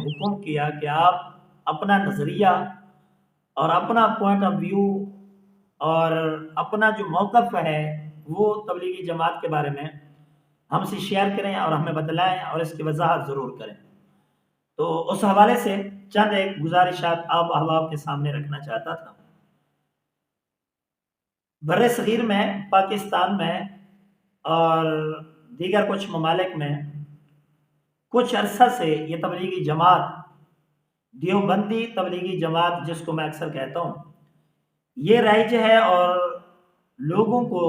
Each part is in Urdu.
حکم کیا کہ آپ اپنا نظریہ اور اپنا پوائنٹ آف ویو اور اپنا جو موقف ہے وہ تبلیغی جماعت کے بارے میں ہم سے شیئر کریں اور ہمیں بتلائیں اور اس کی وضاحت ضرور کریں۔ تو اس حوالے سے چند ایک گزارشات آپ احباب کے سامنے رکھنا چاہتا تھا۔ بر صغیر میں، پاکستان میں اور دیگر کچھ ممالک میں کچھ عرصہ سے یہ تبلیغی جماعت، دیوبندی تبلیغی جماعت جس کو میں اکثر کہتا ہوں، یہ رائج ہے اور لوگوں کو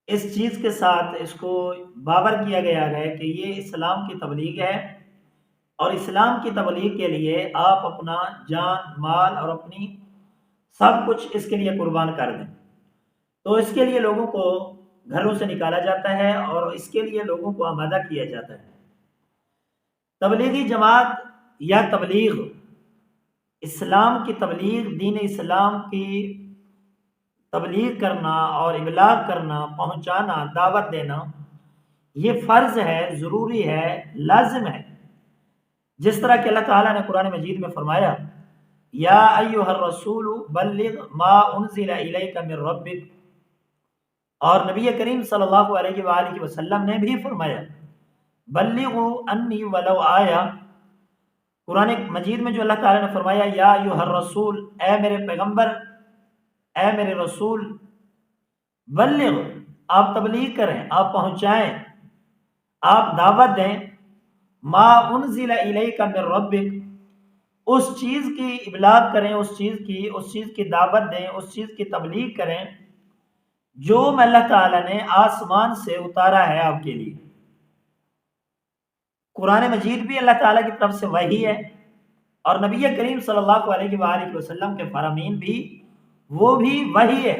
اس چیز کے ساتھ اس کو باور کیا گیا ہے کہ یہ اسلام کی تبلیغ ہے اور اسلام کی تبلیغ کے لیے آپ اپنا جان، مال اور اپنی سب کچھ اس کے لیے قربان کر دیں۔ تو اس کے لیے لوگوں کو گھروں سے نکالا جاتا ہے اور اس کے لیے لوگوں کو آمادہ کیا جاتا ہے۔ تبلیغی جماعت یا تبلیغ، اسلام کی تبلیغ، دین اسلام کی تبلیغ کرنا اور ابلاغ کرنا، پہنچانا، دعوت دینا، یہ فرض ہے، ضروری ہے، لازم ہے۔ جس طرح کہ اللہ تعالیٰ نے قرآن مجید میں فرمایا، یا ایھا الرسول بلغ ما انزل الیک من ربک، اور نبی کریم صلی اللہ علیہ وآلہ وسلم نے بھی فرمایا بلغوا انی ولو آیا۔ قرآن مجید میں جو اللہ تعالیٰ نے فرمایا یا ایھا الرسول، اے میرے پیغمبر، اے میرے رسول، بلغ، آپ تبلیغ کریں، آپ پہنچائیں، آپ دعوت دیں، ما انزل الیک من ربک، اس چیز کی ابلاغ کریں، اس چیز کی دعوت دیں، اس چیز کی تبلیغ کریں جو میں اللہ تعالیٰ نے آسمان سے اتارا ہے آپ کے لیے۔ قرآن مجید بھی اللہ تعالیٰ کی طرف سے وحی ہے اور نبی کریم صلی اللہ علیہ وآلہ وسلم کے فرامین بھی وہ بھی وحی ہے۔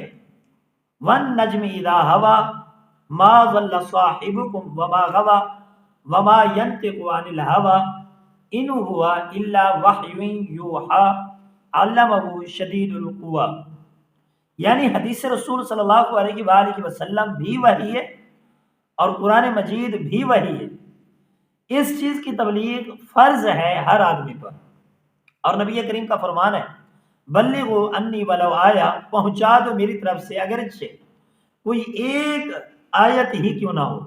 وَالنَّجْمِ إِذَا هَوَى مَا ضَلَّ صَاحِبُكُمْ وَمَا غَوَى وَمَا يَنطِقُ عَنِ الْهَوَى إِنْ هُوَ إِلَّا وَحْيٌ يُوحَىٰ عَلَّمَهُ شَدِيدُ الْقُوَىٰ، یعنی حدیث رسول صلی اللہ علیہ وآلہ وسلم بھی وحی ہے اور قرآن مجید بھی وحی ہے۔ اس چیز کی تبلیغ فرض ہے ہر آدمی پر، اور نبی کریم کا فرمان ہے بلغوا انی ولو آیا، پہنچا دو میری طرف سے اگرچہ کوئی ایک آیت ہی کیوں نہ ہو،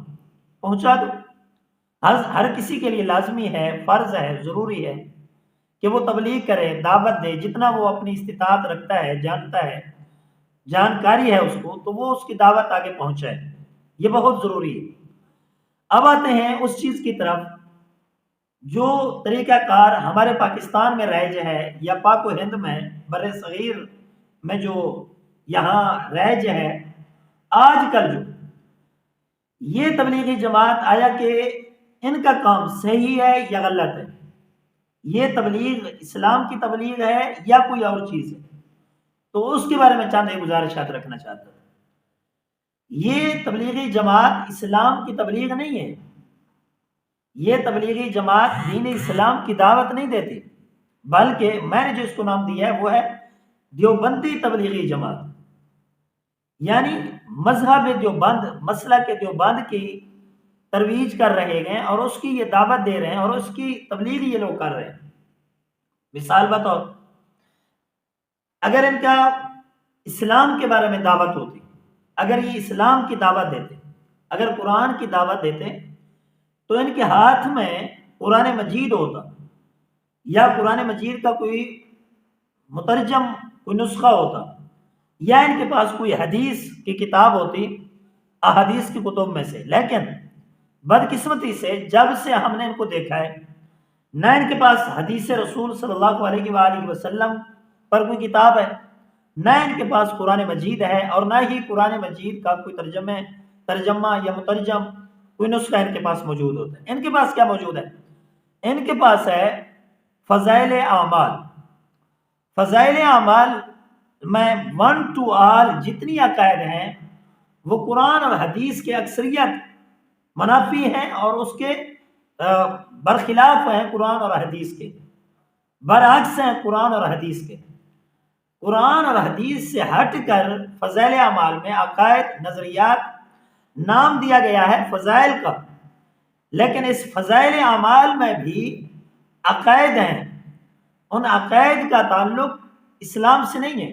پہنچا دو۔ ہر کسی کے لیے لازمی ہے، فرض ہے، ضروری ہے کہ وہ تبلیغ کرے، دعوت دے، جتنا وہ اپنی استطاعت رکھتا ہے، جانتا ہے، جانکاری ہے اس کو، تو وہ اس کی دعوت آگے پہنچائے، یہ بہت ضروری ہے۔ اب آتے ہیں اس چیز کی طرف جو طریقہ کار ہمارے پاکستان میں رائج ہے یا پاک و ہند میں، بر صغیر میں جو یہاں رائج ہے آج کل، جو یہ تبلیغی جماعت، آیا کہ ان کا کام صحیح ہے یا غلط ہے؟ یہ تبلیغ اسلام کی تبلیغ ہے یا کوئی اور چیز ہے؟ تو اس کے بارے میں چند ایک گزارشات رکھنا چاہتا ہوں۔ یہ تبلیغی جماعت اسلام کی تبلیغ نہیں ہے، یہ تبلیغی جماعت دین اسلام کی دعوت نہیں دیتی، بلکہ میں نے جو اس کو نام دیا ہے وہ ہے دیوبندی تبلیغی جماعت، یعنی مذہب دیوبند، مسلک دیوبند کی ترویج کر رہے ہیں اور اس کی یہ دعوت دے رہے ہیں اور اس کی تبلیغ یہ لوگ کر رہے ہیں۔ مثال بطور، اگر ان کا اسلام کے بارے میں دعوت ہوتی، اگر یہ اسلام کی دعوت دیتے، اگر قرآن کی دعوت دیتے، تو ان کے ہاتھ میں قرآن مجید ہوتا یا قرآن مجید کا کوئی مترجم کوئی نسخہ ہوتا، یا ان کے پاس کوئی حدیث کی کتاب ہوتی احادیث کی کتب میں سے۔ لیکن بدقسمتی سے جب سے ہم نے ان کو دیکھا ہے، نہ ان کے پاس حدیث رسول صلی اللہ علیہ وآلہ وسلم پر کوئی کتاب ہے، نہ ان کے پاس قرآن مجید ہے، اور نہ ہی قرآن مجید کا کوئی ترجمہ یا مترجم کوئی نسخہ ان کے پاس موجود ہوتا ہے۔ ان کے پاس کیا موجود ہے؟ ان کے پاس ہے فضائل اعمال۔ فضائل اعمال میں ون ٹو آل جتنی عقائد ہیں وہ قرآن اور حدیث کے اکثریت منافی ہیں اور اس کے برخلاف ہیں، قرآن اور حدیث کے برعکس ہیں، قرآن اور حدیث کے۔ قرآن اور حدیث سے ہٹ کر فضائل اعمال میں عقائد، نظریات، نام دیا گیا ہے فضائل کا، لیکن اس فضائل اعمال میں بھی عقائد ہیں، ان عقائد کا تعلق اسلام سے نہیں ہے،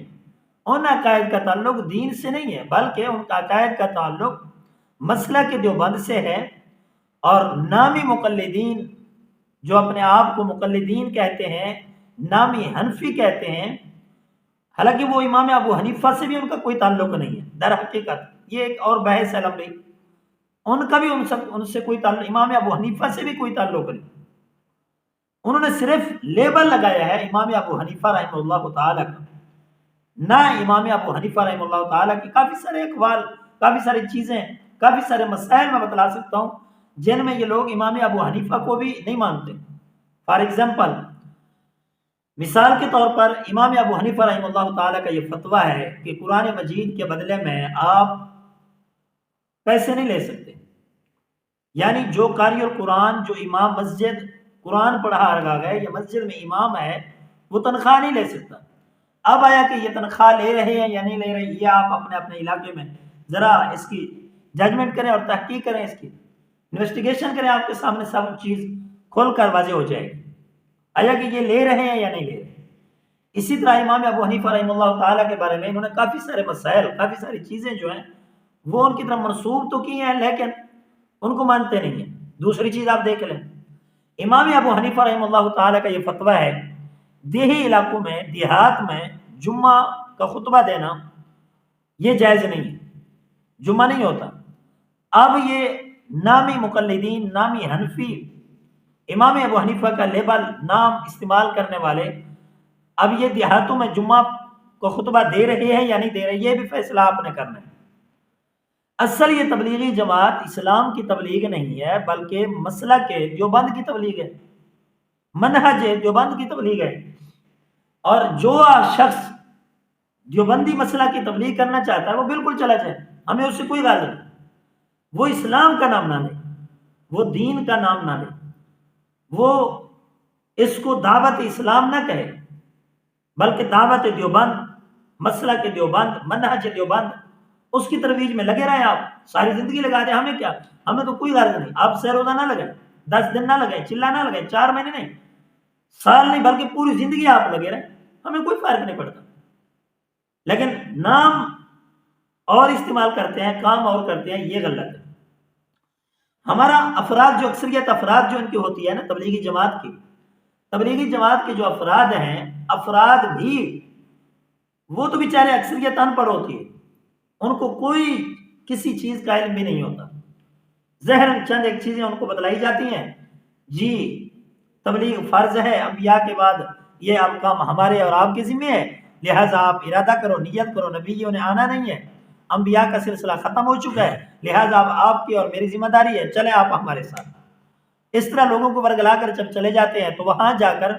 ان عقائد کا تعلق دین سے نہیں ہے، بلکہ ان کا عقائد کا تعلق مسلک دیوبند سے ہے۔ اور نامی مقلدین جو اپنے آپ کو مقلدین کہتے ہیں، نامی حنفی کہتے ہیں، حالانکہ وہ امام ابو حنیفہ سے بھی ان کا کوئی تعلق نہیں ہے در حقیقت، یہ ایک اور بحث ہے لمبی، ان کا بھی ان سے کوئی تعلق، امام ابو حنیفہ سے بھی کوئی تعلق نہیں، انہوں نے صرف لیبل لگایا ہے امام ابو حنیفہ رحمہ اللہ تعالیٰ کا۔ نہ امام ابو حنیفہ رحمہ اللہ تعالیٰ کی کافی سارے اقوال، کافی ساری چیزیں، کافی سارے مسائل میں بتلا سکتا ہوں جن میں یہ لوگ امام ابو حنیفہ کو بھی نہیں مانتے۔ فار ایگزامپل، مثال کے طور پر امام ابو حنیفہ رحمہ اللہ تعالیٰ کا یہ فتویٰ ہے کہ قرآن مجید کے بدلے میں آپ پیسے نہیں لے سکتے، یعنی جو قاری القرآن، جو امام مسجد قرآن پڑھا رہا ہے یا مسجد میں امام ہے، وہ تنخواہ نہیں لے سکتا۔ اب آیا کہ یہ تنخواہ لے رہے ہیں یا نہیں لے رہے، یہ آپ اپنے اپنے علاقے میں ذرا اس کی ججمنٹ کریں اور تحقیق کریں، اس کی انویسٹیگیشن کریں، آپ کے سامنے سب چیز کھول کر واضح ہو جائے گی آیا کہ یہ لے رہے ہیں یا نہیں لے رہے۔ اسی طرح امام ابو حنیفہ رحمہ اللہ تعالیٰ کے بارے میں انہوں نے کافی سارے مسائل، کافی ساری چیزیں جو ہیں وہ ان کی طرف منسوب تو کی ہیں لیکن ان کو مانتے نہیں ہیں۔ دوسری چیز آپ دیکھ لیں، امام ابو حنیفہ رحمہ اللہ تعالیٰ کا یہ فتویٰ ہے دیہی علاقوں میں، دیہات میں جمعہ کا خطبہ دینا یہ جائز نہیں ہے، جمعہ نہیں ہوتا۔ اب یہ نامی مقلدین، نامی حنفی، امام ابو حنیفہ کا لیبل نام استعمال کرنے والے اب یہ دیہاتوں میں جمعہ کو خطبہ دے رہے ہیں یا نہیں دے رہے، یہ بھی فیصلہ آپ نے کرنا ہے۔ اصل یہ تبلیغی جماعت اسلام کی تبلیغ نہیں ہے بلکہ مسلک دیوبند کی تبلیغ ہے، منہج دیوبند کی تبلیغ ہے۔ اور جو شخص دیوبندی مسئلہ کی تبلیغ کرنا چاہتا ہے وہ بالکل چلا جائے، ہمیں اس سے کوئی غرض نہیں، وہ اسلام کا نام نہ لے، وہ دین کا نام نہ لے، وہ اس کو دعوت اسلام نہ کہے بلکہ دعوت دیوبند، مسئلہ کے دیوبند، منہج دیوبند، اس کی ترویج میں لگے رہیں۔ آپ ساری زندگی لگا دیں، ہمیں کیا، ہمیں تو کوئی غرض نہیں، آپ سے روزہ نہ لگائیں، 10 دن نہ لگائیں، چلہ نہ لگائیں، 4 مہینے نہیں، سال نہیں بلکہ پوری زندگی آپ لگے رہیں، ہمیں کوئی فرق نہیں پڑتا۔ لیکن نام اور استعمال کرتے ہیں، کام اور کرتے ہیں، یہ غلط ہے۔ ہمارا افراد جو اکثریت افراد جو ان کی ہوتی ہے نا تبلیغی جماعت کی، تبلیغی جماعت کے جو افراد ہیں، افراد بھی وہ تو بیچارے اکثریت ان پڑھ ہوتی ہے، ان کو کوئی کسی چیز کا علم بھی نہیں ہوتا، ظاہراً چند ایک چیزیں ان کو بتلائی جاتی ہیں، جی تبلیغ فرض ہے، انبیاء کے بعد یہ آپ کام ہمارے اور آپ کے ذمہ ہے، لہٰذا آپ ارادہ کرو، نیت کرو، نبیوں نے آنا نہیں ہے، انبیاء کا سلسلہ ختم ہو چکا ہے، لہٰذا اب آپ کی اور میری ذمہ داری ہے، چلیں آپ ہمارے ساتھ۔ اس طرح لوگوں کو ورگلا کر جب چلے جاتے ہیں تو وہاں جا کر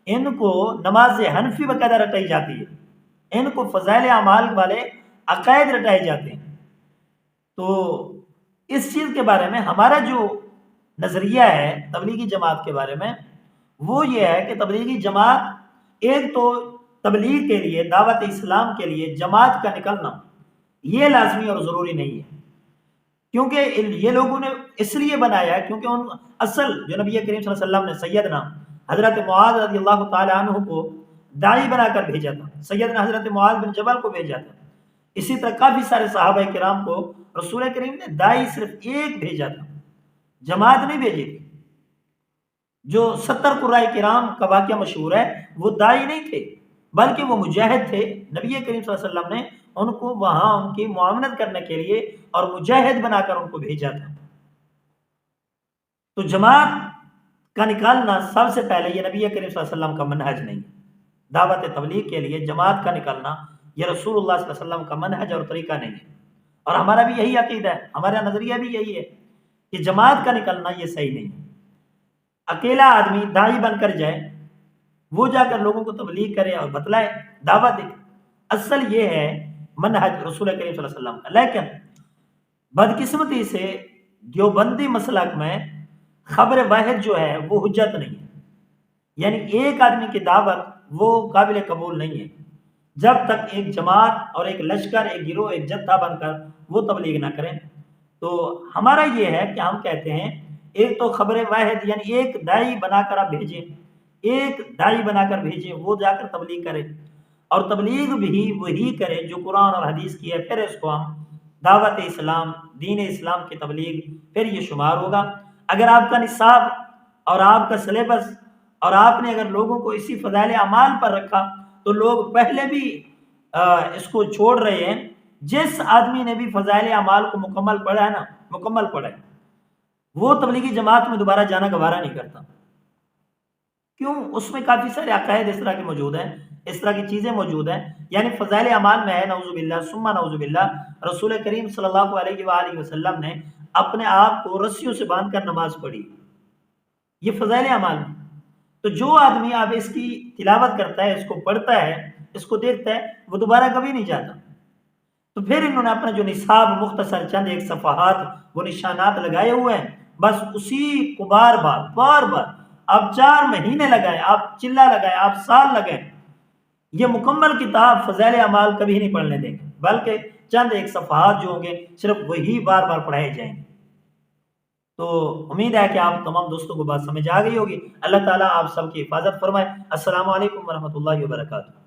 ان کو نماز حنفی باقاعدہ رٹائی جاتی ہے، ان کو فضائل اعمال والے عقائد رٹائے جاتے ہیں۔ تو اس چیز کے بارے میں ہمارا جو نظریہ ہے تبلیغی جماعت کے بارے میں وہ یہ ہے کہ تبلیغی جماعت ایک تو تبلیغ کے لیے، دعوت اسلام کے لیے جماعت کا نکلنا یہ لازمی اور ضروری نہیں ہے، کیونکہ یہ لوگوں نے اس لیے بنایا ہے کیونکہ ان اصل جو نبی کریم صلی اللہ علیہ وسلم نے سیدنا حضرت معاذ رضی اللہ تعالی عنہ کو داعی بنا کر بھیجا تھا، سیدنا حضرت معاذ بن جبل کو بھیجا تھا، اسی طرح کافی سارے صحابہ کرام کو رسول کریم نے داعی صرف ایک بھیجا تھا، جماعت نہیں بھیجی تھی۔ جو 70 قراء کرام کا واقعہ مشہور ہے وہ داعی نہیں تھے بلکہ وہ مجاہد تھے، نبی کریم صلی اللہ علیہ وسلم نے ان کو وہاں ان کی معاونت کرنے کے لیے اور مجاہد بنا کر ان کو بھیجا تھا۔ تو جماعت کا نکالنا سب سے پہلے یہ نبی کریم صلی اللہ علیہ وسلم کا منہج نہیں، دعوت تبلیغ کے لیے جماعت کا نکالنا یہ رسول اللہ صلی اللہ علیہ وسلم کا منہج اور طریقہ نہیں ہے، اور ہمارا بھی یہی عقیدہ ہے، ہمارا نظریہ بھی یہی ہے کہ جماعت کا نکلنا یہ صحیح نہیں ہے۔ اکیلا آدمی داعی بن کر جائے، وہ جا کر لوگوں کو تبلیغ کرے اور بتلائے، دعوت دے، اصل یہ ہے منہج رسول کریم صلی اللہ علیہ وسلم کا۔ لیکن بدقسمتی سے دیوبندی مسلک میں خبر واحد جو ہے وہ حجت نہیں ہے، یعنی ایک آدمی کی دعوت وہ قابل قبول نہیں ہے جب تک ایک جماعت اور ایک لشکر، ایک گروہ، ایک جتھا بن کر وہ تبلیغ نہ کریں۔ تو ہمارا یہ ہے کہ ہم کہتے ہیں ایک تو خبر واحد یعنی ایک داعی بنا کر آپ بھیجیں، ایک داعی بنا کر بھیجیں، وہ جا کر تبلیغ کرے، اور تبلیغ بھی وہی کرے جو قرآن اور حدیث کی ہے، پھر اس کو ہم دعوت اسلام، دین اسلام کی تبلیغ پھر یہ شمار ہوگا۔ اگر آپ کا نصاب اور آپ کا سلیبس اور آپ نے اگر لوگوں کو اسی فضائل اعمال پر رکھا تو لوگ پہلے بھی اس کو چھوڑ رہے ہیں۔ جس آدمی نے بھی فضائل اعمال کو مکمل پڑھا ہے نا، مکمل پڑھا ہے، وہ تبلیغی جماعت میں دوبارہ جانا گوارا نہیں کرتا۔ کیوں؟ اس میں کافی سارے عقائد اس طرح کے موجود ہیں، اس طرح کی چیزیں موجود ہیں، یعنی فضائل اعمال میں ہے نعوذ باللہ ثم نعوذ باللہ رسول کریم صلی اللہ علیہ وآلہ وسلم نے اپنے آپ کو رسیوں سے باندھ کر نماز پڑھی، یہ فضائل اعمال میں۔ تو جو آدمی اب اس کی تلاوت کرتا ہے، اس کو پڑھتا ہے، اس کو دیکھتا ہے، وہ دوبارہ کبھی نہیں جاتا۔ تو پھر انہوں نے اپنا جو نصاب مختصر چند ایک صفحات وہ نشانات لگائے ہوئے ہیں، بس اسی کو بار بار آپ 4 مہینے لگائیں، آپ چلہ لگائیں، آپ سال لگائیں، یہ مکمل کتاب فضائل اعمال کبھی نہیں پڑھنے دیں گے، بلکہ چند ایک صفحات جو ہوں گے صرف وہی بار بار پڑھائے جائیں گے۔ تو امید ہے کہ آپ تمام دوستوں کو بات سمجھ آ گئی ہوگی۔ اللہ تعالیٰ آپ سب کی حفاظت فرمائے۔ السلام علیکم ورحمۃ اللہ وبرکاتہ۔